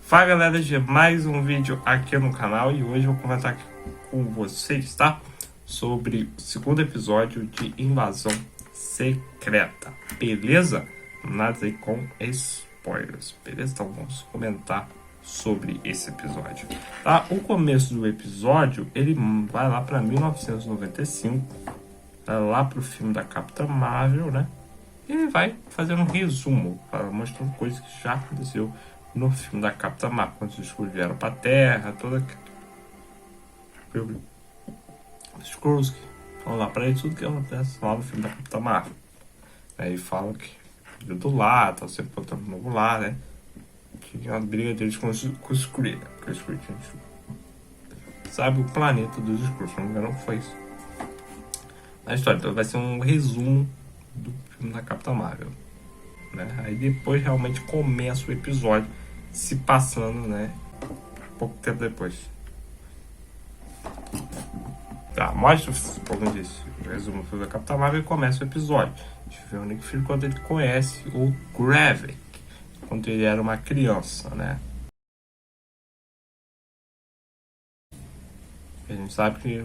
Fala galera, de mais um vídeo aqui no canal e hoje eu vou comentar aqui com vocês, tá? Sobre o segundo episódio de Invasão Secreta, beleza? Nada aí com spoilers, beleza? Então vamos comentar sobre esse episódio, tá? O começo do episódio, ele vai lá para 1995, lá pro filme da Capitã Marvel, né? E ele vai fazendo um resumo, mostrando coisas que já aconteceu no filme da Capitã Marvel, quando os Skrulls vieram pra Terra, toda os Skrulls que falam lá pra ele tudo que acontece lá no filme da Capitã Marvel. Aí fala que veio do lar, tá sempre botando um novo lar, né? Que é uma briga deles com os Skrulls, né? Porque os Skrulls, sabe, o planeta dos Skrulls, se não me engano, foi isso. A história, então vai ser um resumo do filme da Capitã Marvel, né? Aí depois realmente começa o episódio se passando, né, pouco tempo depois. Tá, mostra, como eu disse, o resumo do filme da Capitã Marvel e começa o episódio. A gente vê o Nick Fury quando ele conhece o Gravik, quando ele era uma criança, né? A gente sabe que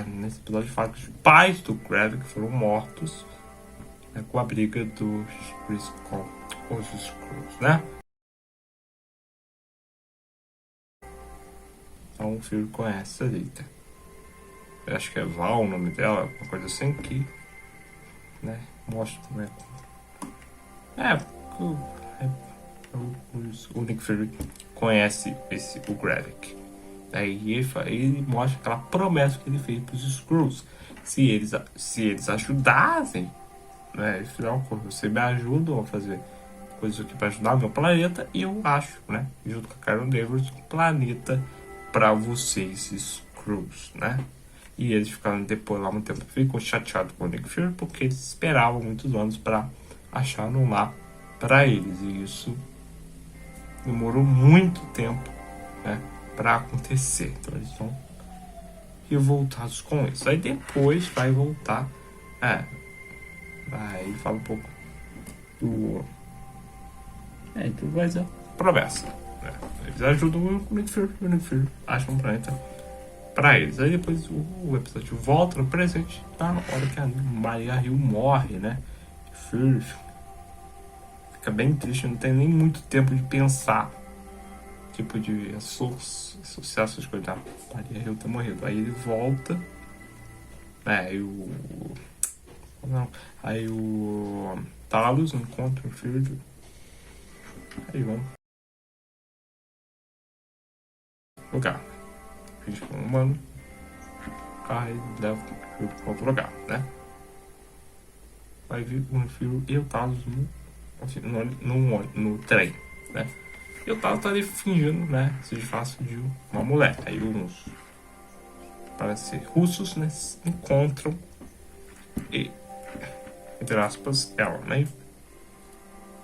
nesse episódio fala que os pais do Gravik foram mortos, né, com a briga dos Skrulls com os Skrulls, né? Então o Fury conhece a Rita. Eu acho que é Val o nome dela, uma coisa assim que, né, mostra, né? O Nick Fury conhece o Gravik. Aí ele mostra aquela promessa que ele fez para os Skrulls. Se eles ajudassem, né? Afinal, você me ajudam a fazer coisas aqui para ajudar o meu planeta, e eu acho, né? Junto com a Carol Danvers, um planeta para vocês, Skrulls, né? E eles ficaram depois lá muito tempo, ficou chateado com o Nick Fury porque eles esperavam muitos anos para achar um lar para eles, e isso demorou muito tempo, né, para acontecer. Então eles estão revoltados com isso. Aí depois vai voltar, aí fala um pouco do tudo vai ser promessa, né? Eles ajudam o Nick Fury acha um planeta pra eles. Aí depois o episódio volta no presente, tá na hora que a Maria Hill morre, né? Fury fica bem triste, não tem nem muito tempo de pensar, tipo, de associar essas coisas da Maria Hill ter morrido. Aí ele volta, né? Aí o Talos encontra o Fury. Aí vamos lugar. Fiz com um humano, carro e leva para outro lugar, né? Vai vir o Fury e o Talos no trem, né? E o Talos tá ali fingindo, né, se disfarça de uma mulher. Aí uns, parece russos, né, encontram e, entre aspas, ela, né?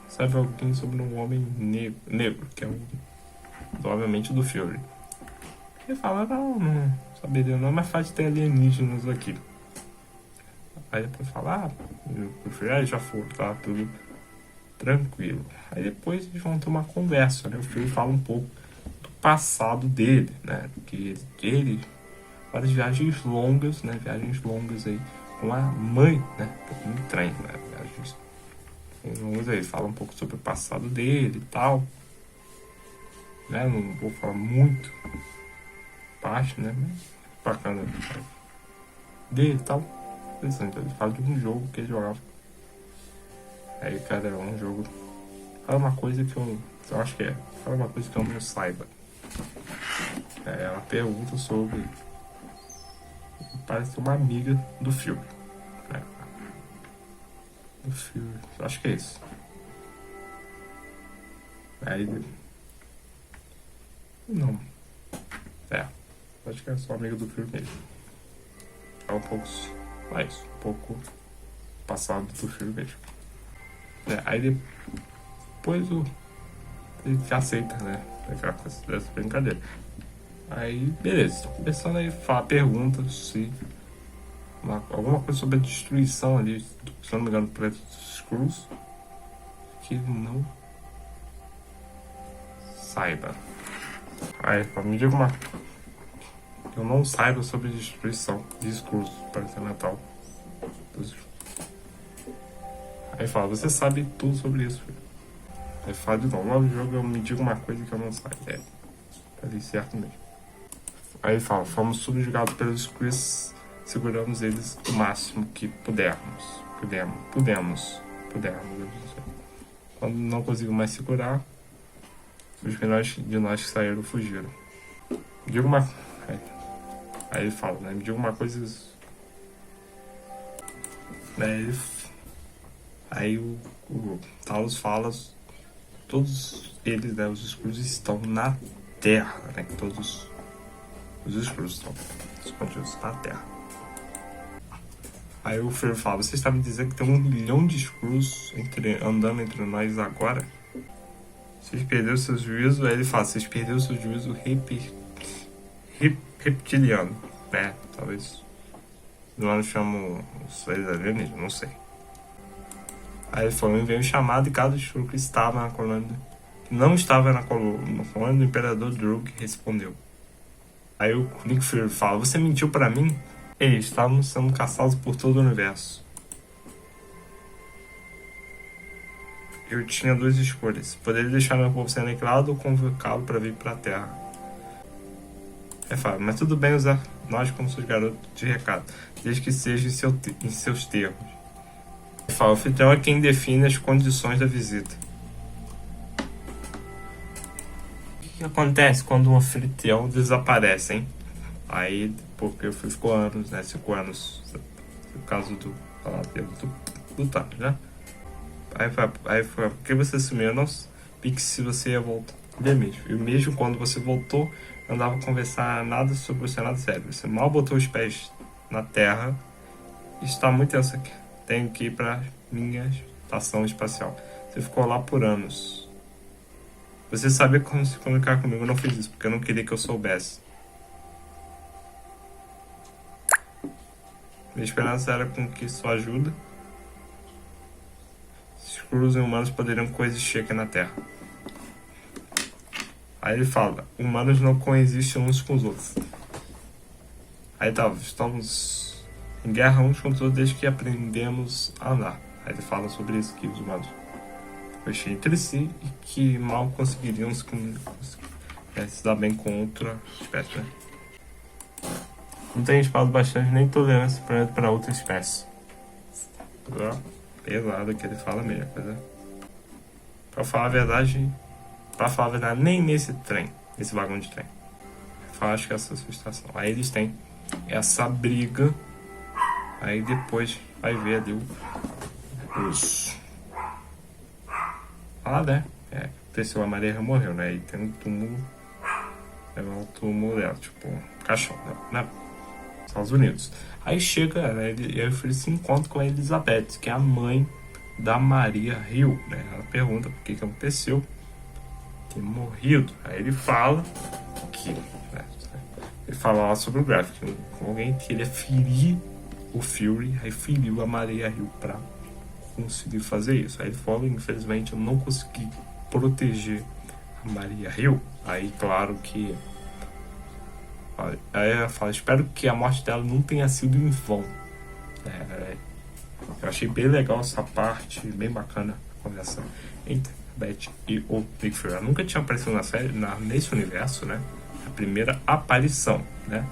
Sabe alguém sobre um homem negro, que é obviamente do Fury. Ele fala, não saberia não, mas faz ter alienígenas aqui. Aí depois fala, o Fury já foi, tá tudo tranquilo. Aí depois eles vão ter uma conversa, né? O Fury fala um pouco do passado dele, né? Que ele várias viagens longas, né? Viagens longas aí com a mãe, né? No trem, né? Viagens longas aí. Fala um pouco sobre o passado dele e tal, né? Não vou falar muito parte, né? Bacana dele e tal. Interessante. Ele fala de um jogo que ele jogava. Aí, cara, é um jogo. Fala uma coisa que eu acho que é. Fala uma coisa que eu não saiba. Ela pergunta sobre. Parece uma amiga do filme, né? Do filme. Acho que é isso. Aí. Não. Acho que é só amiga do filme mesmo. É um pouco. Mais um pouco passado do filme mesmo. Aí depois ele aceita, né? Essa brincadeira. Aí, beleza. Estou começando aí a pergunta se alguma coisa sobre a destruição ali, se não me engano, do planeta dos Skrulls, que não saiba. Aí, me diga uma... Eu não saiba sobre destruição de Skrulls para ser Natal. Aí fala, você sabe tudo sobre isso, filho. Aí fala de novo, no jogo eu me diga uma coisa que eu não saiba. É, tá ali certo mesmo. Aí fala, fomos subjugados pelos Skrulls, seguramos eles o máximo que pudermos. Pudemos. Quando não conseguimos mais segurar, os melhores de nós que saíram fugiram. Diga uma... Aí ele fala, né? Me diga uma coisa... Né, aí o Talos fala... Todos eles, né? Os Skrulls estão na Terra, né? Todos os Skrulls estão escondidos na Terra. Aí o Fear fala, você está me dizendo que tem 1 milhão de Skrulls andando entre nós agora? Vocês perderam seu juízo? Aí ele fala, vocês perderam seu juízo reptiliano, né? Talvez não chamam os seres alienígenas, não sei. Aí ele falou, enviou um chamado e cada Skrull que estava na colônia, que não estava na colônia do Imperador Drug respondeu. Aí o Nick Fury fala, você mentiu pra mim? Eles estavam sendo caçados por todo o universo. Eu tinha 2 escolhas. Poderia deixar meu povo ser aniquilado ou convocá-lo para vir para a Terra. É fácil, mas tudo bem usar nós como seus garotos de recado, desde que seja em seus termos. É fácil, o anfitrião é quem define as condições da visita. O que acontece quando um anfitrião desaparece, hein? Aí, porque ficou anos, né? 5 anos. No caso do Thanos, né? Aí foi, por que você sumiu? Eu não vi que se você ia voltar. Ele mesmo. E mesmo quando você voltou, não dava pra conversar nada sobre você, nada sério. Você mal botou os pés na Terra. Está muito tenso aqui. Tenho que ir pra minha estação espacial. Você ficou lá por anos. Você sabia como se comunicar comigo. Eu não fiz isso, porque eu não queria que eu soubesse. Minha esperança era com que sua ajuda Skrulls e humanos poderiam coexistir aqui na Terra. Aí ele fala, humanos não coexistem uns com os outros. Aí tá, estamos em guerra uns com os outros desde que aprendemos a andar. Aí ele fala sobre isso, que os humanos coexistem entre si e que mal conseguiriam se dar bem com outra espécie, né? Não tem espaço bastante nem tolerância para outra espécie. Pesado que ele fala mesmo, coisa. Pra falar a verdade, nem nesse trem, nesse vagão de trem. Eu acho que essa é a sua estação. Aí eles têm essa briga. Aí depois vai ver ali os. Ah, né? A Maria morreu, né? E tem um túmulo. É um túmulo dela, tipo um caixão, né? Estados Unidos. Aí chega, né, ele se encontra com a Elizabeth, que é a mãe da Maria Hill, né? Ela pergunta por que aconteceu, ter morrido. Aí ele fala que, né, ele fala lá sobre o gráfico, alguém queria ferir o Fury, aí feriu a Maria Hill para conseguir fazer isso. Aí ele fala, infelizmente eu não consegui proteger a Maria Hill. Aí claro que aí ela fala, espero que a morte dela não tenha sido em vão. Eu achei bem legal essa parte, bem bacana a conversa entre a Beth e o Nick Fury. Ela nunca tinha aparecido na série, nesse universo, né? A primeira aparição, né?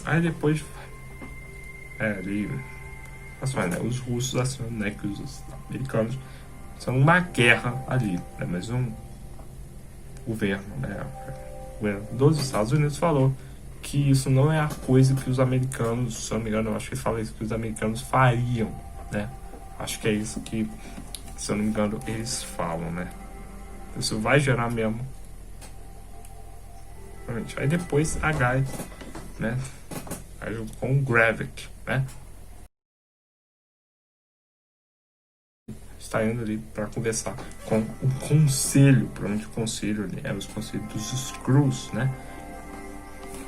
Aí depois ali né? Os russos assinam, né? Que os americanos são uma guerra ali, né? Mas um governo, né? Dos Estados Unidos falou que isso não é a coisa que os americanos, se eu não me engano, eu acho que ele fala isso, que os americanos fariam, né? Acho que é isso que, se eu não me engano, eles falam, né? Isso vai gerar mesmo. Aí depois a Guy, né? Aí com o Gravik, né? Está indo ali para conversar com o conselho, provavelmente o conselho ali, os conselhos dos Skrulls, né?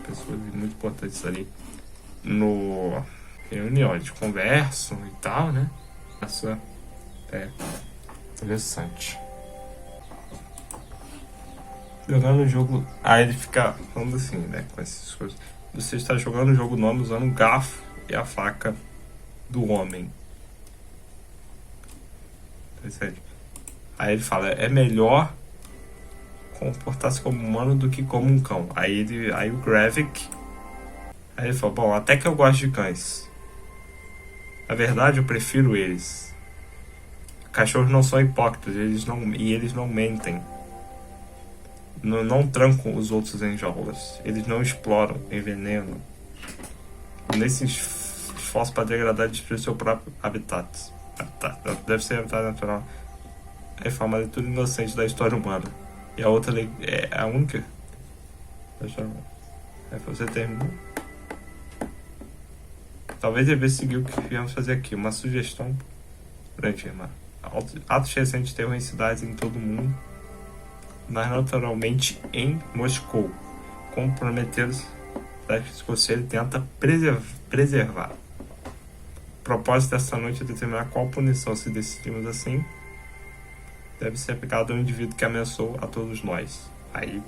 Pessoas muito importantes ali no reunião, eles conversam e tal, né? Isso é interessante. jogando o jogo. Aí ele fica falando assim, né? Com essas coisas. Você está jogando o jogo nome usando o garfo e a faca do homem. Interessante. Aí ele fala, é melhor comportar-se como humano do que como um cão. Aí o Gravik. Aí ele fala, bom, até que eu gosto de cães. Na verdade, eu prefiro eles. Cachorros não são hipócritas, eles não mentem. Não trancam os outros em jaulas. Eles não exploram, envenenam. Nesse esforço para degradar e destruir seu próprio habitat. Deve ser habitat natural. Aí fala uma leitura inocente da história humana. E a outra é a única da história humana. Aí você terminou. Talvez devesse seguir o que viemos fazer aqui. Uma sugestão para afirmar. Atos recentes de terror em cidades em todo o mundo, mas naturalmente em Moscou. Comprometer-se da que o conselho tenta preservar. O propósito desta noite é determinar qual punição, se decidimos assim, deve ser aplicada ao indivíduo que ameaçou a todos nós. Aí,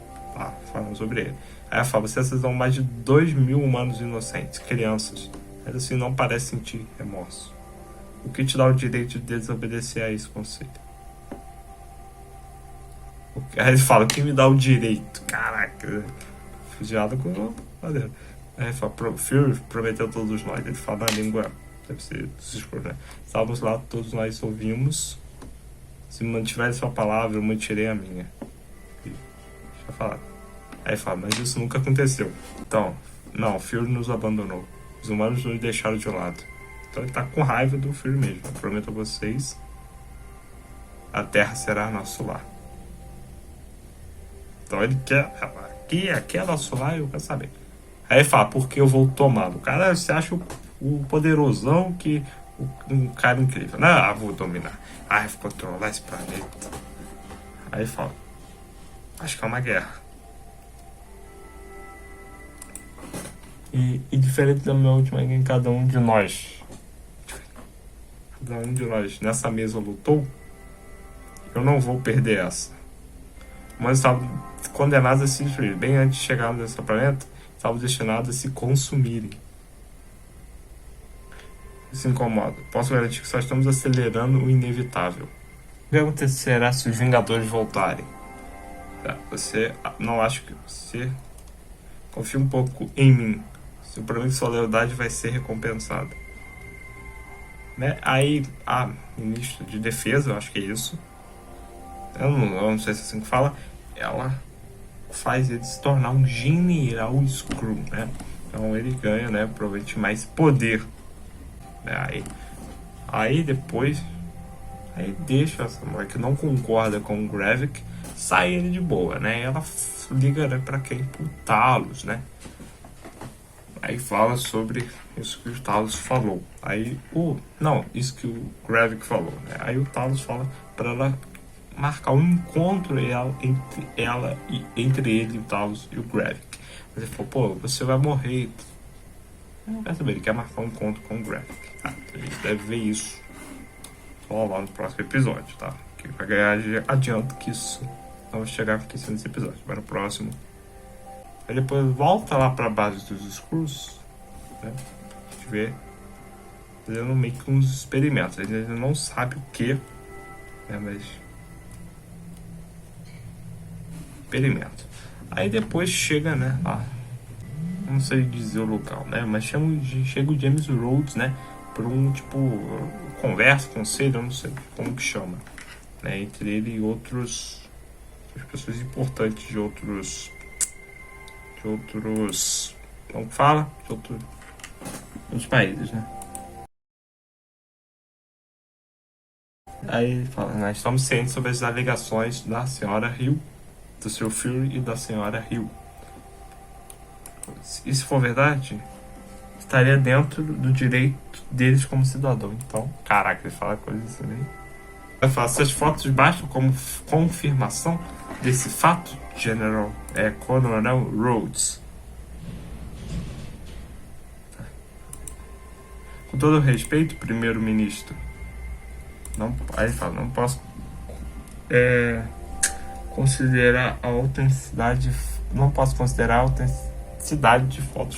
falando sobre ele. Aí fala, você assassinou mais de 2.000 humanos inocentes, crianças. Mas assim não parece sentir remorso. O que te dá o direito de desobedecer a esse conselho? Aí ele fala, o que me dá o direito? Caraca, fugiado com madeira. Aí ele fala, Fury prometeu a todos nós. Ele fala na língua, deve ser dos escuros, né? Estávamos lá, todos nós ouvimos. Se mantiver sua palavra, eu mantirei a minha. Deixa eu falar. Aí ele fala, mas isso nunca aconteceu. Então, não, Fury nos abandonou. Os humanos nos deixaram de lado. Então ele tá com raiva do Fury mesmo. Eu prometo a vocês, a Terra será nosso lar. Então ele quer, aqui é nosso lar, eu quero saber. Aí ele fala, porque eu vou tomá-lo. Cara, você acha o poderosão que um cara incrível. Não, vou dominar. Vou controlar esse planeta. Aí ele fala, acho que é uma guerra. E diferente da minha última guerra, cada um de nós nessa mesa lutou, eu não vou perder essa. Mas estavam condenados a se destruir. Bem antes de chegarmos nesse planeta, estavam destinados a se consumirem. Isso incomoda. Posso garantir que só estamos acelerando o inevitável. O que acontecerá se os Vingadores voltarem? Você não acha que você confia um pouco em mim. Se o problema de sua lealdade vai ser recompensada. Né? Aí a ministra de defesa, eu acho que é isso, eu não sei se é assim que fala, ela faz ele se tornar um general Skrull, né? Então ele ganha, né, provavelmente mais poder, né? Aí depois deixa essa mulher que não concorda com o Gravik sair ele de boa, né? Ela liga, né, pra quem? Pro Talos, né? Aí fala sobre isso que o Talos falou. Isso que o Gravik falou, né? Aí o Talos fala para ela marcar um encontro entre ele, o Talos e o Gravik. Mas ele falou, pô, você vai morrer. Não quer saber, ele quer marcar um encontro com o Gravik. Então a gente deve ver isso só lá no próximo episódio, tá? Que vai ganhar adianto que isso não vai chegar aqui nesse episódio, mas no próximo. Aí depois volta lá pra base dos Skrulls, né? A gente vê fazendo meio que uns experimentos. A gente ainda não sabe o que, né? Mas experimento. Aí depois chega, né? Não sei dizer o local, né? Mas chega o James Rhodes, né? Por um conversa, conselho, eu não sei como que chama, né? Entre ele e outras pessoas importantes de outros como fala? De outros países, né? Aí ele fala, nós estamos cientes sobre as alegações da senhora Hill, do Sr. Fury e da senhora Hill. E se for verdade, estaria dentro do direito deles como cidadão. Então, caraca, ele fala coisas assim, né? Ele fala, essas fotos bastam como confirmação desse fato, General Coronel Rhodes. Com todo respeito, primeiro-ministro. Aí ele fala, não posso considerar a autenticidade. Não posso considerar a autenticidade de fotos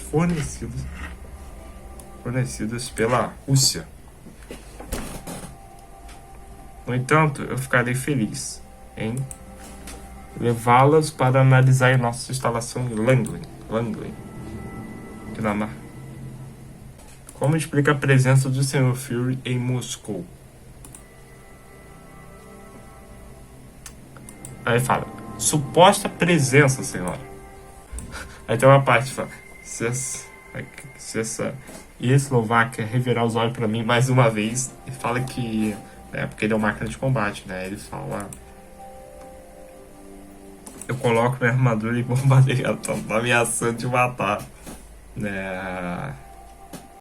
fornecidas pela Rússia. No entanto, eu ficarei feliz em levá-las para analisar em nossa instalação em Langley, Dinamarca. Como explica a presença do Sr. Fury em Moscou? Aí fala, suposta presença, senhora. Aí tem uma parte que fala, se essa Eslováquia revirar os olhos pra mim mais uma vez e fala que, porque ele é uma máquina de combate, né? Ele fala, eu coloco minha armadura e bombardeio, tá ameaçando de matar, né?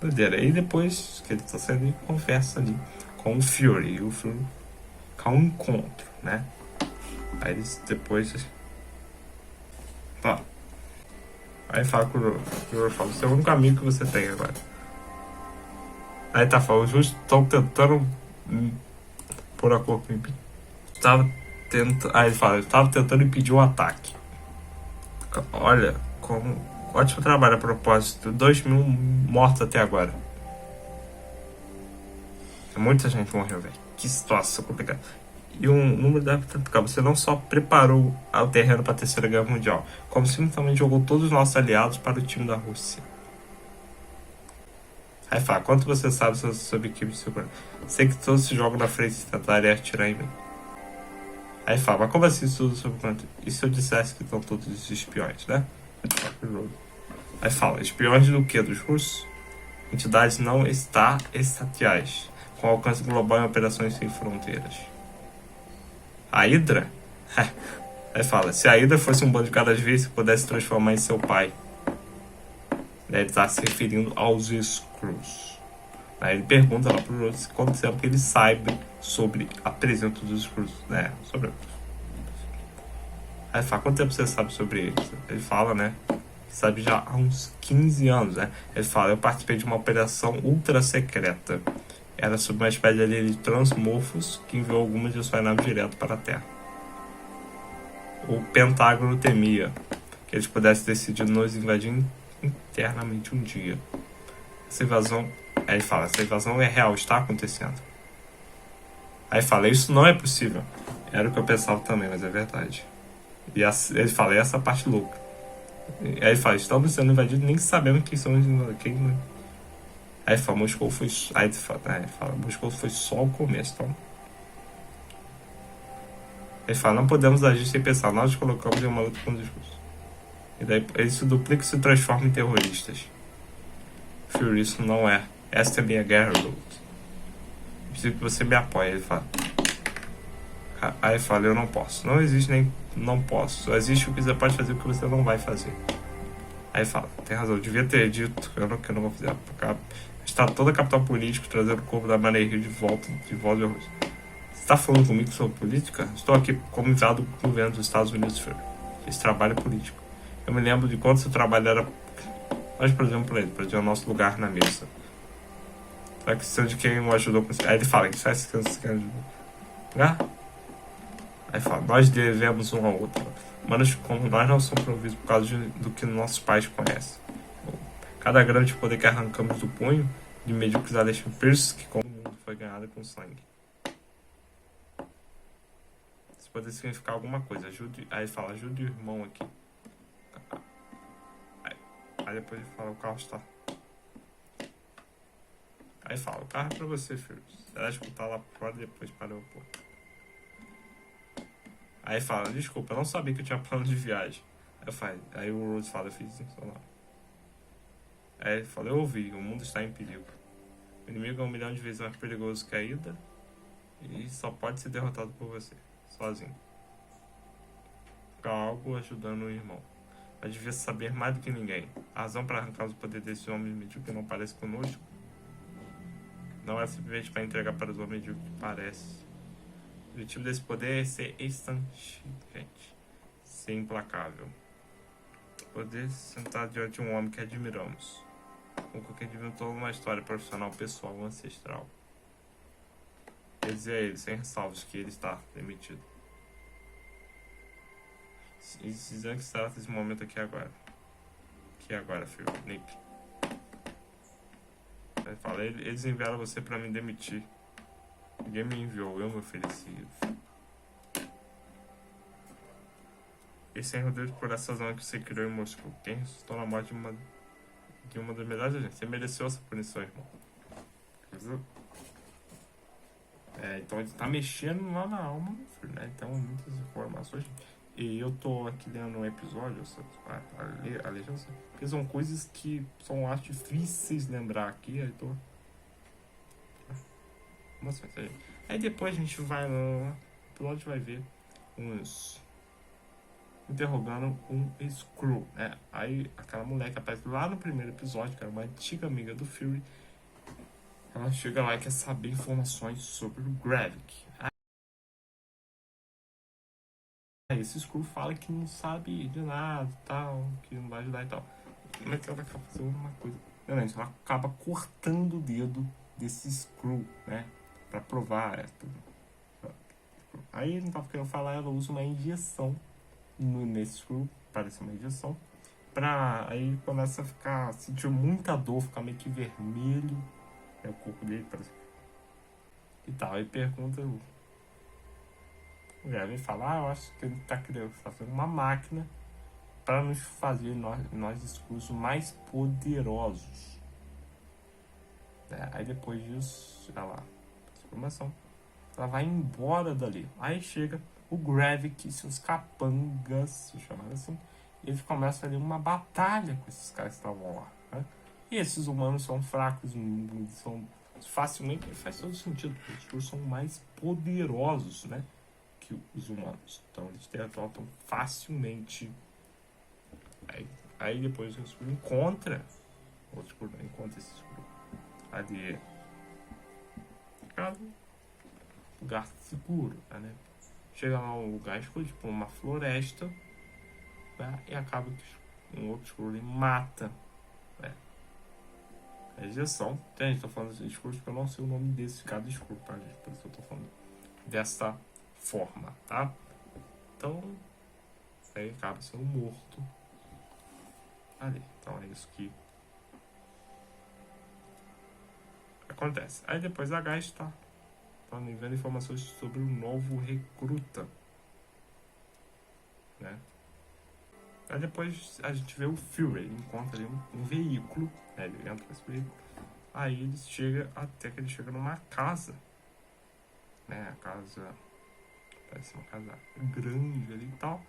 E depois que ele tá saindo, ele conversa ali com o Fury, e o Fury com um encontro, né? Aí eles depois. Tá. Aí fala com o Rory, fala, esse é o único amigo que você tem agora. Aí tá falando, os russos estão tentando pôr a corpo em. Aí ele fala, eu tava tentando impedir o ataque. Olha, como. Ótimo trabalho a propósito, 2.000 mortos até agora. Muita gente morreu, velho. Que situação complicada. E um número da você não só preparou o terreno para a Terceira Guerra Mundial, como simplesmente jogou todos os nossos aliados para o time da Rússia. Aí fala, quanto você sabe sobre equipe de segurança? Sei que todos se jogam na frente e tentarem atirar em mim. Aí fala, mas como assim tudo sobre quanto? E se eu dissesse que estão todos os espiões, né? Aí fala, espiões do que? Dos russos? Entidades não estatais, com alcance global em operações sem fronteiras. A Hydra? Aí fala, se a Hydra fosse um bando de cada vez que pudesse transformar em seu pai. Ele está se referindo aos Skrulls. Aí ele pergunta lá pro Rhodes quanto tempo que ele saiba sobre a presença dos Skrulls, né? Aí fala, quanto tempo você sabe sobre eles? Ele fala, né? Sabe já há uns 15 anos, né? Ele fala, eu participei de uma operação ultra secreta. Era sobre uma espécie de transmorfos que enviou algumas de suas naves direto para a Terra. O Pentágono temia que eles pudessem decidir nos invadir internamente um dia. Essa invasão, aí ele fala, essa invasão é real, está acontecendo. Aí fala, isso não é possível. Era o que eu pensava também, mas é verdade. E ele fala, essa parte louca. Aí ele fala, estamos sendo invadidos nem sabendo quem são quem. Aí fala, Moscou foi. Aí fala, Moscou foi só o começo, então. Ele fala, não podemos agir sem pensar, nós nos colocamos em uma luta com os russos. E daí eles se duplicam e se transformam em terroristas. Fury, isso não é. Esta é a minha guerra, Road. Preciso que você me apoie, ele fala. Aí ele fala, eu não posso. Não existe nem não posso. Só existe o que você pode fazer e o que você não vai fazer. Aí fala, tem razão, eu devia ter dito que eu não vou fazer. Está toda a capital política trazendo o corpo da Maria Hill de volta de Rússia. Você está falando comigo sobre política? Estou aqui como enviado do governo dos Estados Unidos, Fury. Esse trabalho é político. Eu me lembro de quando seu trabalho era. Nós, por exemplo, para ele, o nosso lugar na mesa. A questão de quem o ajudou com isso. Aí ele fala, que faz que você quer ajudar? Aí fala, nós devemos um ao outro. Mas como nós não somos providos por causa do que nossos pais conhecem. Cada grande poder que arrancamos do punho de medíocres Alexandre Pierce, que como o mundo foi ganhado com sangue. Isso pode significar alguma coisa. Aí ele fala, ajude o irmão aqui. Aí depois ele fala, o carro está. Aí fala, o carro é pra você, filho. Você vai escutar lá fora e depois para o aeroporto. Aí fala, desculpa, eu não sabia que eu tinha plano de viagem. Aí o Rhodes fala, eu fiz isso lá. Aí ele fala, eu ouvi, o mundo está em perigo. O inimigo é 1 milhão de vezes mais perigoso que a Hydra e só pode ser derrotado por você, sozinho. Fica algo ajudando o irmão. Mas devia saber mais do que ninguém. A razão para arrancar o poder desse homem medíocre que não parece conosco não é simplesmente para entregar para os homens medíocres que parece. O objetivo desse poder é ser instantaneamente, ser implacável. Poder sentar diante de um homem que admiramos, com quem inventou uma história profissional, pessoal ou ancestral. Quer dizer a ele, sem ressalvas, que ele está demitido. dizendo que se trata desse momento aqui agora. Que agora, filho, Nick. Ele fala, eles enviaram você pra me demitir. Ninguém me enviou, eu me ofereci. E sem rodeio por essa zona que você criou em Moscou. Quem resultou na morte de uma das melhores agentes. Você mereceu essa punição, irmão. Então ele tá mexendo lá na alma do filho, né? Então, muitas informações. E eu tô aqui lendo um episódio, a legenda, porque são coisas que são, acho, difíceis de lembrar aqui. Aí tô. Aí depois a gente vai no episódio, vai ver uns interrogando um Skrull, né? Aí aquela moleque aparece lá no primeiro episódio, que era uma antiga amiga do Fury. Ela chega lá e quer saber informações sobre o Gravik. Aí esse Skrull fala que não sabe de nada e tal, que não vai ajudar e tal. Mas ela acaba fazendo uma coisa. Não, ela acaba cortando o dedo desse Skrull, né? Pra provar. Aí não tava querendo falar, ela usa uma injeção nesse Skrull, parece uma injeção. Aí começa a sentir muita dor, ficar meio que vermelho. O corpo dele parece. E tal, aí pergunta. O Gravik fala, eu acho que ele tá querendo fazer uma máquina para nos fazer nós Skrulls mais poderosos. Aí depois disso, ela vai embora dali. Aí chega o Gravik e seus capangas, se chamar assim, e eles começam ali uma batalha com esses caras que estavam lá, né? E esses humanos são fracos, são facilmente, faz todo sentido, porque os Skrulls são mais poderosos, né, que os humanos. Então eles derrotam facilmente. Aí depois o Skrull encontra esse Skrull ali, lugar seguro, né? Chega lá um lugar escuro, tipo uma floresta, né? E acaba que um outro Skrull mata, né? A injeção. Gente, tô falando de Skrull porque eu não sei o nome desse cada Skrull, tá, gente? Por isso eu tô falando dessa forma, tá? Então, aí acaba sendo morto ali. Então é isso que acontece. Aí depois a Gás tá vendo informações sobre o novo recruta, né? Aí depois a gente vê o Fury, ele encontra ali um veículo, né? Ele entra nesse veículo. Aí ele chega até que ele chega numa casa, né? A casa parece uma casa grande ali e tal.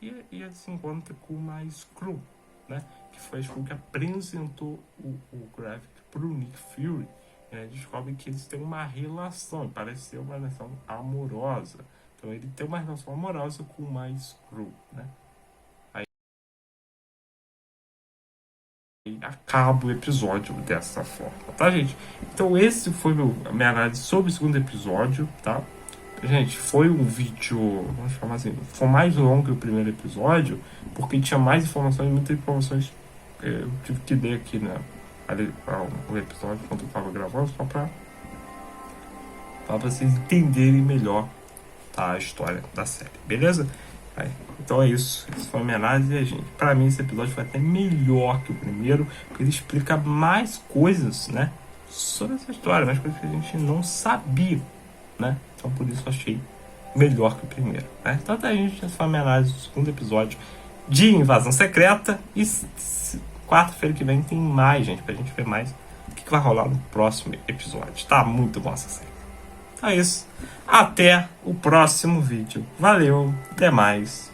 E ele se encontra com uma Skrull, né? Que foi a Skrull que apresentou o Gravik pro Nick Fury. E ele descobre que eles têm uma relação, parece ser uma relação amorosa. Então ele tem uma relação amorosa com uma Skrull, né? Aí acaba o episódio dessa forma, tá, gente? Então esse foi a minha análise sobre o segundo episódio, tá? Gente, foi um vídeo, vamos chamar assim, foi mais longo que o primeiro episódio, porque tinha mais informações, muitas informações eu tive que ler aqui, né? O episódio quando eu tava gravando, só pra vocês entenderem melhor, tá, a história da série, beleza? Então é isso, essa foi a minha análise, gente. Pra mim esse episódio foi até melhor que o primeiro, porque ele explica mais coisas, né, sobre essa história, mais coisas que a gente não sabia, né? Então por isso eu achei melhor que o primeiro, né? Então tá, gente, essa foi a minha análise do segundo episódio de Invasão Secreta. E quarta-feira que vem tem mais, gente, pra gente ver mais o que vai rolar no próximo episódio. Tá muito bom essa série. Então é isso. Até o próximo vídeo. Valeu, até mais.